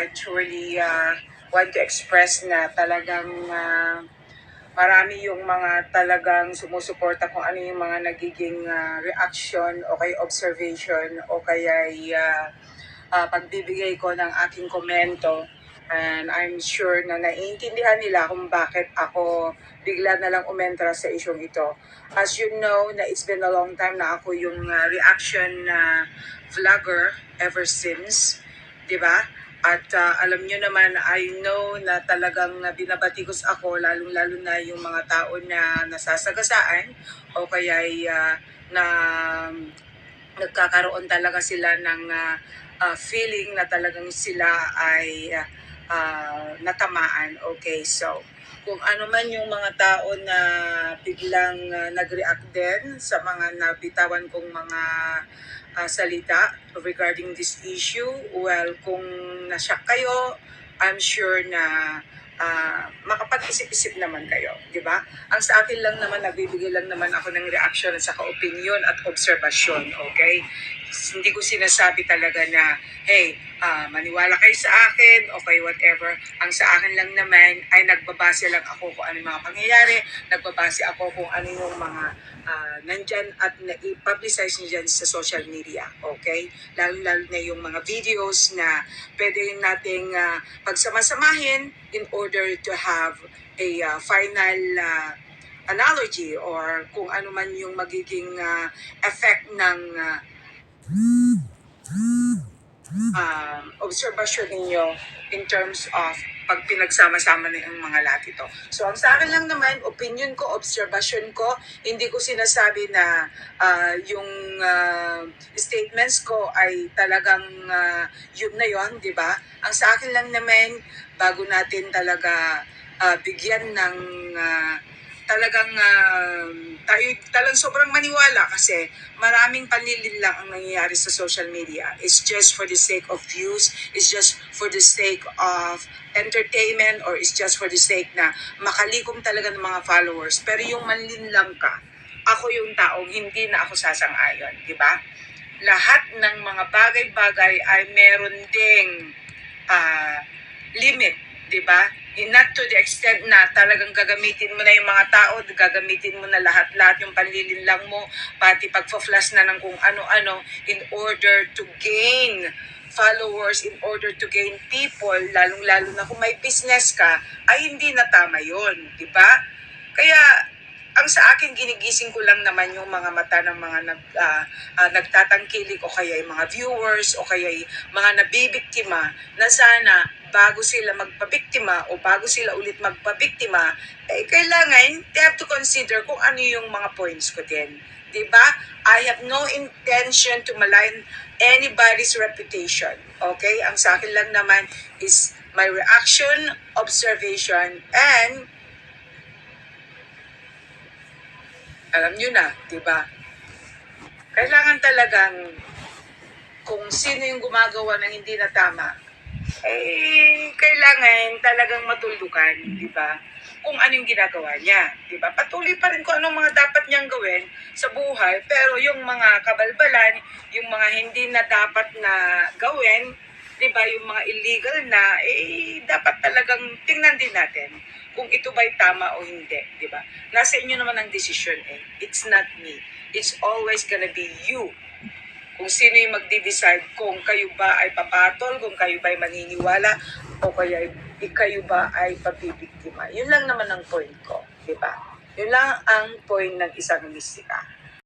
I truly want to express na talagang marami yung mga talagang sumusuporta kung ano yung mga nagiging reaction o kay observation o kaya pagbibigay ko ng aking komento. And I'm sure na naiintindihan nila kung bakit ako bigla na lang umentra sa isyong ito. As you know, na it's been a long time na ako yung reaction vlogger ever since, di ba? At alam nyo naman, I know na talagang binabatikos ako, lalong-lalo na yung mga tao na nasasagasaan o kaya na nagkakaroon talaga sila ng feeling na talagang sila ay natamaan. Okay, so kung ano man yung mga tao na biglang nag-react din sa mga nabitawan kong mga salita regarding this issue, well, kung nasyak kayo, I'm sure na makapag-isip-isip naman kayo, di ba? Ang sa akin lang naman, nagbibigay lang naman ako ng reaction at saka opinion at obserbasyon, okay? Hindi ko sinasabi talaga na, hey, maniwala kayo sa akin, okay, whatever. Ang sa akin lang naman ay nagbabase lang ako kung ano yung mga pangyayari, nagbabase ako kung ano yung mga nandyan at na-publicize nyo dyan sa social media, okay? Lalo-lalo na yung mga videos na pwede nating pagsamasamahin in order to have a final analogy or kung ano man yung magiging effect ng observation ninyo in terms of pag pinagsama-sama na yung mga lahat ito. So, ang sa akin lang naman, opinion ko, observation ko, hindi ko sinasabi na yung statements ko ay talagang yun na yun, di ba? Ang sa akin lang naman, bago natin talaga bigyan ng talagang tayo talagang sobrang maniwala kasi maraming panlilin lang ang nangyayari sa social media. It's just for the sake of views, it's just for the sake of entertainment, or it's just for the sake na makalikom talaga ng mga followers. Pero yung manlinlang ka, ako yung taong hindi na ako sasang-ayon, di ba? Lahat ng mga bagay-bagay ay meron ding limit, di ba? Not to the extent na talagang gagamitin mo na yung mga tao, gagamitin mo na lahat-lahat yung panlilinlang mo, pati pagpa-flash na ng kung ano-ano in order to gain followers, in order to gain people, lalong-lalo na kung may business ka, ay hindi na tama yun, di ba? Kaya, ang sa akin, ginigising ko lang naman yung mga mata ng mga nagtatangkilik o kaya yung mga viewers o kaya yung mga nabibiktima na sana bago sila magpabiktima o bago sila ulit magpabiktima, eh kailangan they have to consider kung ano yung mga points ko din. Diba? I have no intention to malign anybody's reputation. Okay? Ang sa akin lang naman is my reaction, observation, and alam nyo na, di ba? Kailangan talagang kung sino yung gumagawa ng hindi na tama, eh, kailangan talagang matuldukan, di ba? Kung anong ginagawa niya, di ba? Patuloy pa rin kung anong mga dapat niyang gawin sa buhay, pero yung mga kabalbalan, yung mga hindi na dapat na gawin, di ba, yung mga illegal na, eh, dapat talagang tingnan din natin kung ito ba'y tama o hindi, di ba? Nasa inyo naman ang desisyon eh. It's not me. It's always gonna be you. Kung sino yung magde-decide kung kayo ba ay papatol, kung kayo ba ay maniniwala, o kaya kayo ba ay pabibiktima. Yun lang naman ang point ko, di ba? Yun lang ang point ng isang mistika.